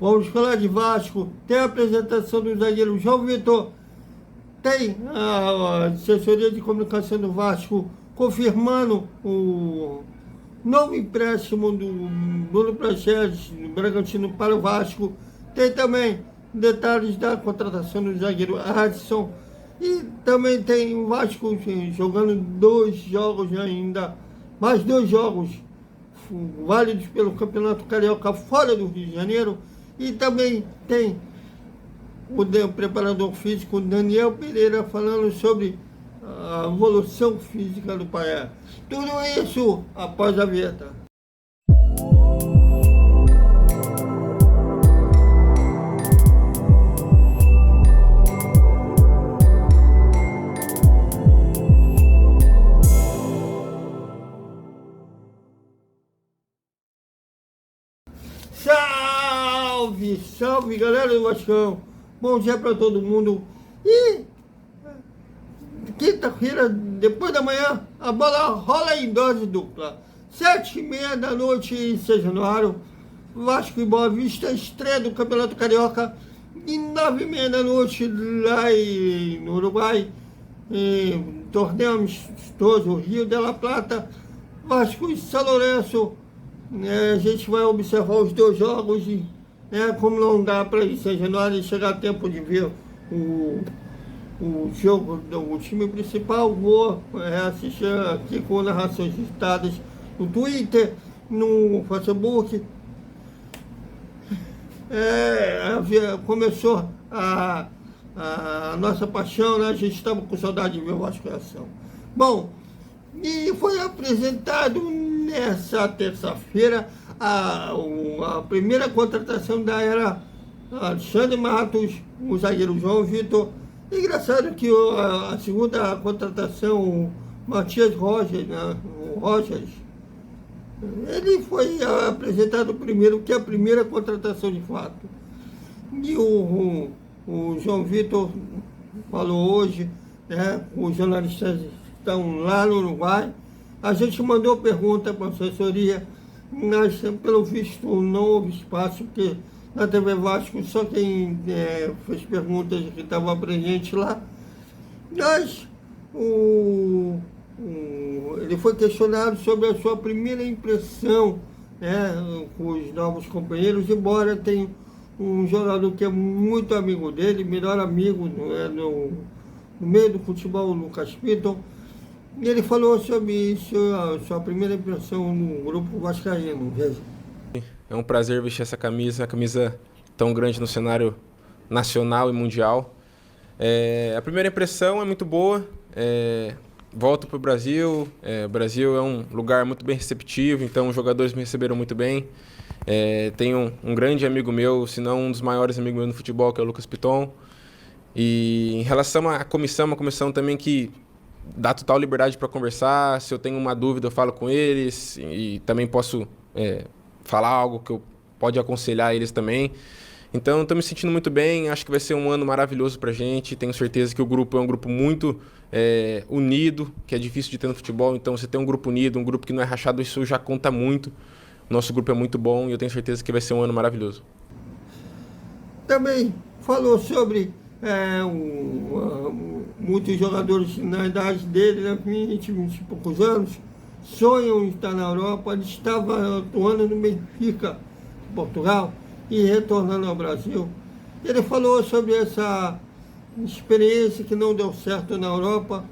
Vamos falar de Vasco. Tem a apresentação do zagueiro João Vitor. Tem a assessoria de comunicação do Vasco confirmando o novo empréstimo do Bruno Praxedes, do Bragantino, para o Vasco. Tem também detalhes da contratação do zagueiro Adson. E também tem o Vasco jogando 2 jogos ainda, mais 2 jogos válidos pelo Campeonato Carioca fora do Rio de Janeiro. E também tem o preparador físico Daniel Pereira falando sobre a evolução física do Paiá. Tudo isso após a vinheta. Salve, salve galera do Vascão, bom dia para todo mundo. E quinta-feira, depois da manhã, a bola rola em dose dupla. 7h30 da noite em São Januário, Vasco e Boa Vista, estreia do Campeonato Carioca. E 9h30 da noite lá no Uruguai, torneio amistoso Rio de la Plata, Vasco e São Lourenço. A gente vai observar os 2 jogos e como não dá para ir em São Januário e chegar a tempo de ver o jogo do time principal, vou assistir aqui com narrações editadas no Twitter, no Facebook. Começou a nossa paixão, né? A gente estava com saudade de ver o Vasco em ação. Bom, e foi apresentado nessa terça-feira a primeira contratação da era Alexandre Matos, o zagueiro João Vitor. Engraçado que a segunda contratação, o Matias Rogers, né, o Rogers, ele foi apresentado primeiro, que é a primeira contratação de fato. E o João Vitor falou hoje, né, os jornalistas estão lá no Uruguai. A gente mandou pergunta para a assessoria, mas pelo visto não houve espaço, porque na TV Vasco só quem fez perguntas que estava presente lá. Mas ele foi questionado sobre a sua primeira impressão, né, com os novos companheiros, embora tenha um jogador que é muito amigo dele, melhor amigo no meio do futebol, o Lucas Piton. E ele falou sobre isso, a sua primeira impressão no grupo vascaíno. Veja. É um prazer vestir essa camisa, tão grande no cenário nacional e mundial. A primeira impressão é muito boa. Volto para o Brasil. O Brasil é um lugar muito bem receptivo, então os jogadores me receberam muito bem. Tenho um grande amigo meu, se não um dos maiores amigos meus no futebol, que é o Lucas Piton. E em relação à comissão, uma comissão também que dá total liberdade para conversar. Se eu tenho uma dúvida, eu falo com eles e também posso falar algo que eu pode aconselhar eles também. Então, estou me sentindo muito bem. Acho que vai ser um ano maravilhoso para a gente. Tenho certeza que o grupo é um grupo muito unido, que é difícil de ter no futebol. Então, você tem um grupo unido, um grupo que não é rachado, isso já conta muito. Nosso grupo é muito bom e eu tenho certeza que vai ser um ano maravilhoso. Também falou sobre muitos jogadores na idade dele, né, 20 e poucos anos, sonham em estar na Europa. Ele estava atuando no Benfica, Portugal, e retornando ao Brasil. Ele falou sobre essa experiência que não deu certo na Europa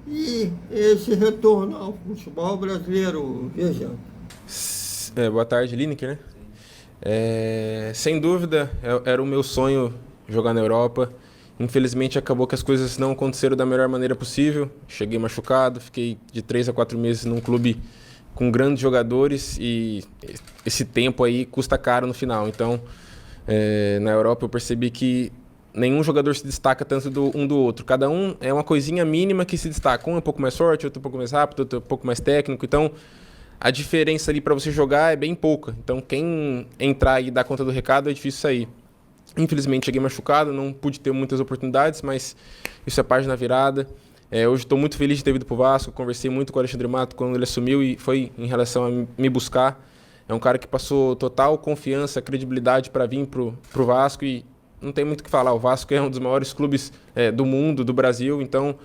e esse retorno ao futebol brasileiro. Veja. Boa tarde, Lineker, né? Sem dúvida, era o meu sonho jogar na Europa. Infelizmente acabou que as coisas não aconteceram da melhor maneira possível. Cheguei machucado, fiquei de 3 a 4 meses num clube com grandes jogadores e esse tempo aí custa caro no final. Então, na Europa eu percebi que nenhum jogador se destaca tanto um do outro. Cada um é uma coisinha mínima que se destaca. Um é um pouco mais forte, outro é um pouco mais rápido, outro é um pouco mais técnico. Então, a diferença ali para você jogar é bem pouca. Então, quem entrar e dar conta do recado é difícil sair. Infelizmente, cheguei machucado, não pude ter muitas oportunidades, mas isso é página virada. Hoje estou muito feliz de ter vindo para o Vasco, conversei muito com o Alexandre Matos quando ele assumiu e foi em relação a me buscar. É um cara que passou total confiança, credibilidade para vir pro Vasco e não tem muito o que falar. O Vasco é um dos maiores clubes do mundo, do Brasil, então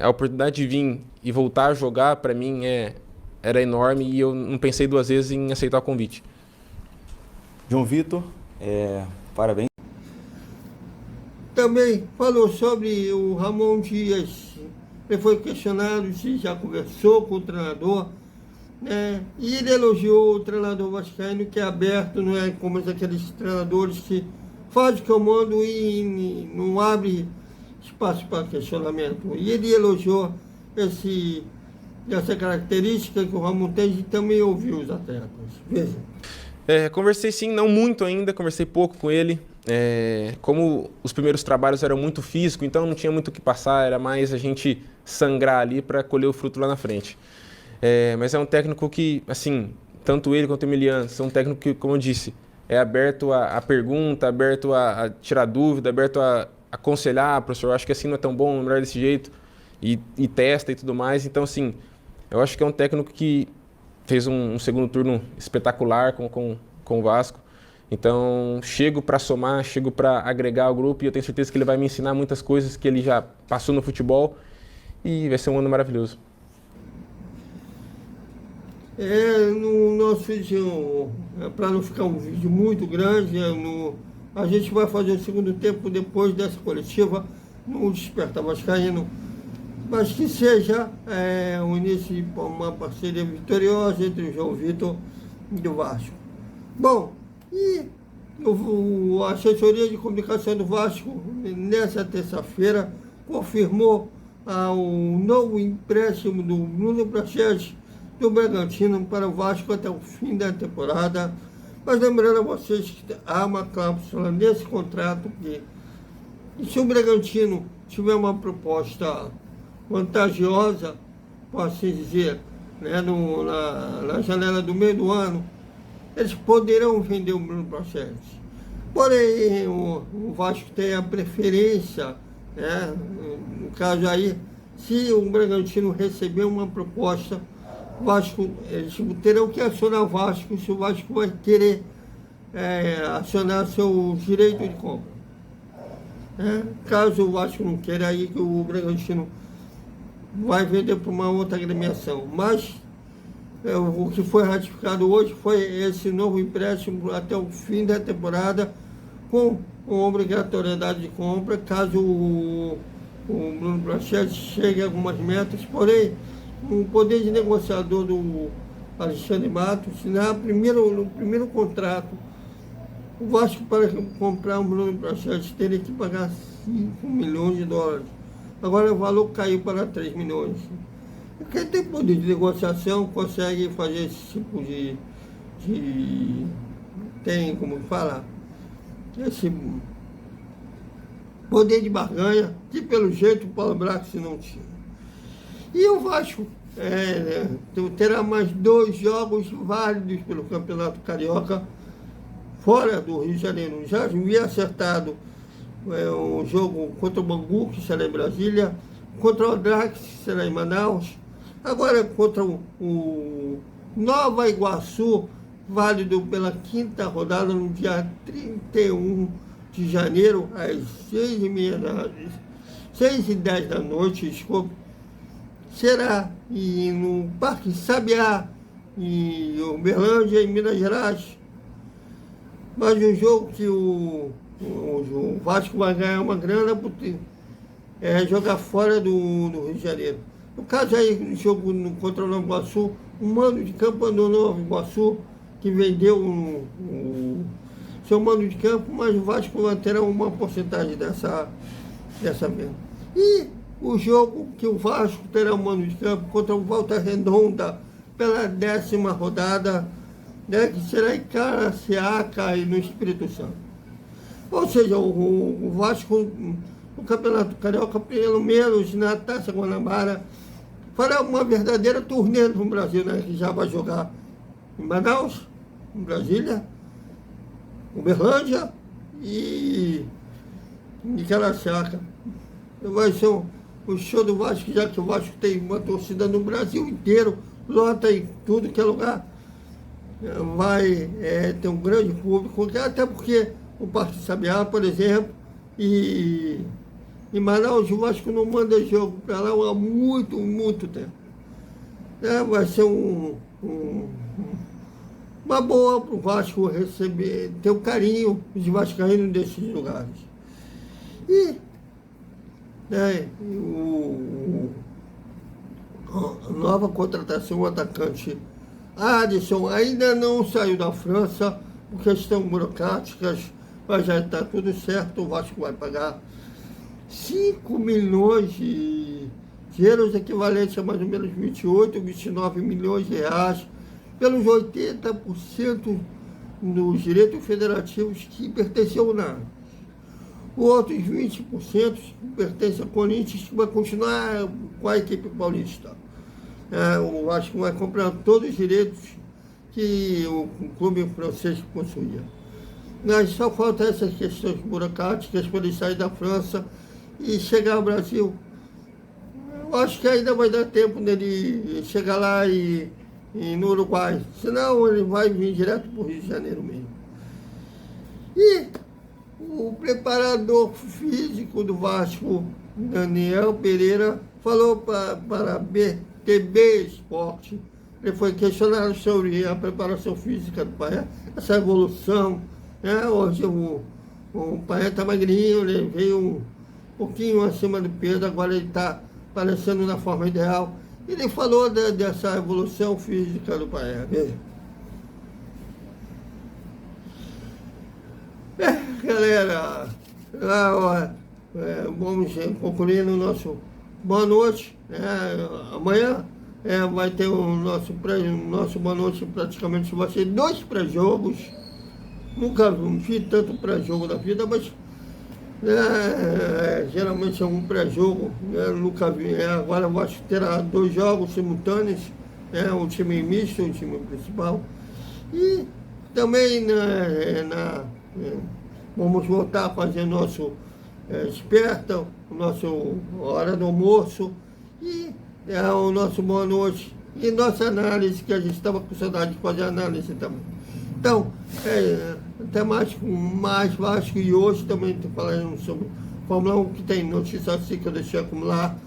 a oportunidade de vir e voltar a jogar, para mim, era enorme e eu não pensei duas vezes em aceitar o convite. João Vitor, parabéns. Também falou sobre o Ramon Dias. Ele foi questionado se já conversou com o treinador, né? E ele elogiou o treinador vascaíno, que é aberto, não é como aqueles treinadores que fazem o que eu mando e não abre espaço para questionamento. E ele elogiou essa característica que o Ramon tem de também ouvir os atletas. Veja. Conversei sim, não muito ainda, conversei pouco com ele. Como os primeiros trabalhos eram muito físicos, então não tinha muito o que passar, era mais a gente sangrar ali para colher o fruto lá na frente. Mas é um técnico que, assim, tanto ele quanto o Emiliano, são um técnico que, como eu disse, é aberto a pergunta, aberto a tirar dúvida, aberto a aconselhar, professor, eu acho que assim não é tão bom, melhor desse jeito, e testa e tudo mais. Então, assim, eu acho que é um técnico que fez um segundo turno espetacular com o Vasco. Então, chego para somar, chego para agregar ao grupo e eu tenho certeza que ele vai me ensinar muitas coisas que ele já passou no futebol e vai ser um ano maravilhoso. No nosso vídeo, para não ficar um vídeo muito grande, a gente vai fazer o segundo tempo depois dessa coletiva no Despertar Vascaíno, mas que seja o início de uma parceria vitoriosa entre o João Vitor e o Vasco. Bom, e a assessoria de comunicação do Vasco, nessa terça-feira, confirmou o novo empréstimo do Bruno Prachedes do Bragantino para o Vasco até o fim da temporada. Mas lembrando a vocês que há uma cláusula nesse contrato que, se o Bragantino tiver uma proposta vantajosa, posso assim dizer, né, na janela do meio do ano, eles poderão vender o Bruno Prachedes. Porém, o Vasco tem a preferência, né, no caso aí, se o Bragantino receber uma proposta, eles terão que acionar o Vasco, se o Vasco vai querer acionar seu direito de compra. Caso o Vasco não queira, aí que o Bragantino vai vender para uma outra agremiação. Mas o que foi ratificado hoje foi esse novo empréstimo até o fim da temporada, com obrigatoriedade de compra, caso o Bruno Prachedes chegue a algumas metas. Porém, o poder de negociador do Alexandre Matos, no primeiro contrato, o Vasco, para comprar um Bruno Prachedes, teria que pagar 5 milhões de dólares. Agora o valor caiu para 3 milhões. Quem tem poder de negociação consegue fazer esse tipo tem, como falar, esse poder de barganha, que pelo jeito o Paulo Brax não tinha. E o Vasco terá mais 2 jogos válidos pelo Campeonato Carioca fora do Rio de Janeiro. Já havia acertado um jogo contra o Bangu, que será em Brasília, contra o Audax, que será em Manaus, agora contra o Nova Iguaçu, válido pela 5ª rodada, no dia 31 de janeiro, às 6h10 da noite, desculpe. Será no Parque Sabiá, em Uberlândia, em Minas Gerais. Mas um jogo que o Vasco vai ganhar uma grana por jogar fora do Rio de Janeiro. No caso aí, no jogo contra o Nova Iguaçu, o mando de campo andou no Nova Iguaçu, que vendeu o seu mando de campo, mas o Vasco terá uma porcentagem dessa venda. E o jogo que o Vasco terá um mando de campo contra o Volta Redonda pela 10ª rodada, né, que será em Caraciaca e no Espírito Santo. Ou seja, o Vasco, no Campeonato Carioca, pelo menos na Taça Guanabara, fará uma verdadeira turnê no Brasil, né, que já vai jogar em Manaus, em Brasília, Uberlândia e Caraciaca. Vai ser o show do Vasco, já que o Vasco tem uma torcida no Brasil inteiro, lota em tudo que é lugar. vai ter um grande público, até porque o Parque Sabiá, por exemplo, e em Manaus o Vasco não manda jogo para lá há muito tempo. Vai ser uma boa para o Vasco receber, ter o carinho de vascaínos desses lugares. E a nova contratação, o atacante Adson, ainda não saiu da França por questões burocráticas, mas já está tudo certo, o Vasco vai pagar 5 milhões de euros, equivalente a mais ou menos 28, 29 milhões de reais, pelos 80% dos direitos federativos que pertencem ao NAR. Os outros 20% pertencem ao Corinthians, que vai continuar com a equipe paulista. O Vasco vai comprar todos os direitos que o clube francês possuía. Mas só falta essas questões burocráticas para ele sair da França e chegar ao Brasil. Eu acho que ainda vai dar tempo dele chegar lá e no Uruguai. Senão ele vai vir direto para o Rio de Janeiro mesmo. E o preparador físico do Vasco, Daniel Pereira, falou para a BTB Esporte. Ele foi questionado sobre a preparação física do Paé, essa evolução. Hoje o Paé está magrinho, ele veio um pouquinho acima do peso, agora ele está aparecendo na forma ideal. Ele falou dessa evolução física do Paé. Galera, vamos concluindo o nosso boa noite. Amanhã vai ter o nosso boa noite, praticamente vai ser 2 pré-jogos. Nunca vi tanto pré-jogo da vida, mas geralmente é um pré-jogo. Nunca vi. Agora eu acho que terá 2 jogos simultâneos, um time misto, um time principal. E também vamos voltar a fazer nosso Desperta, o nosso Hora do Almoço e o nosso Boa Noite e nossa análise, que a gente estava com saudade de fazer análise também. Então, até mais com mais Vasco, e hoje também estou falando sobre Fórmula 1, que tem notícia assim que eu deixei acumular.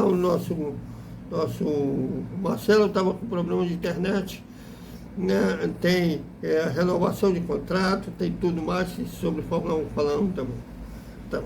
O nosso Marcelo estava com problema de internet. Tem renovação de contrato, tem tudo mais sobre Fórmula 1 falando também. Então,